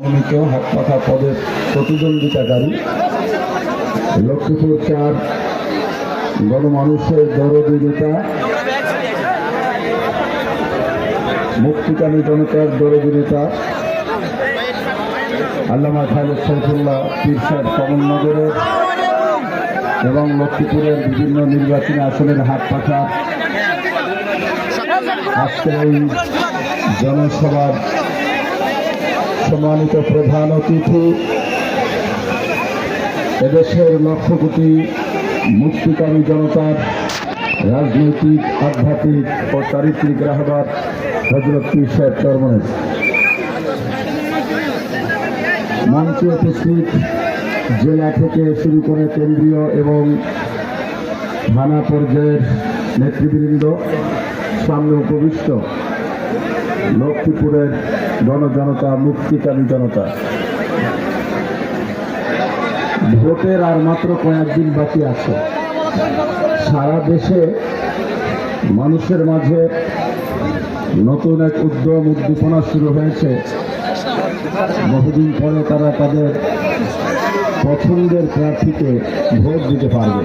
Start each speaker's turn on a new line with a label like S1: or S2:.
S1: হাত পাখা পদের প্রতিদ্বন্দ্বিতাকারী লক্ষ্মীপুর 4 গণমানুষের দরদি নেতা, মুক্তিকামী জনতার দরদি নেতা আল্লামা খালেদ সাইফুল্লাহ পীর সাহেব কমলনগরের এবং লক্ষ্মীপুরের বিভিন্ন নির্বাচনী আসনের হাত পাখা আজকের এই জনসভার সম্মানিত প্রধান অতিথি, এদেশের লক্ষ কোটি মুক্তিকামী জনতার রাজনৈতিক, আধ্যাত্মিক ও চারিত্রিক রাহবার হযরত পীর সাহেব চরমনের মঞ্চে উপস্থিত জেলা থেকে শুরু করে কেন্দ্রীয় এবং থানা পর্যায়ের নেতৃবৃন্দ, সামনে উপবিষ্ট লক্ষ্মীপুরের গণজনতা, মুক্তিকামী জনতা, ভোটের আর মাত্র কয়েকদিন বাকি আছে। সারা দেশে মানুষের মাঝে নতুন এক উদ্যম, উদ্দীপনা শুরু হয়েছে। বহুদিন পরে তারা তাদের পছন্দের প্রার্থীকে ভোট দিতে পারবে।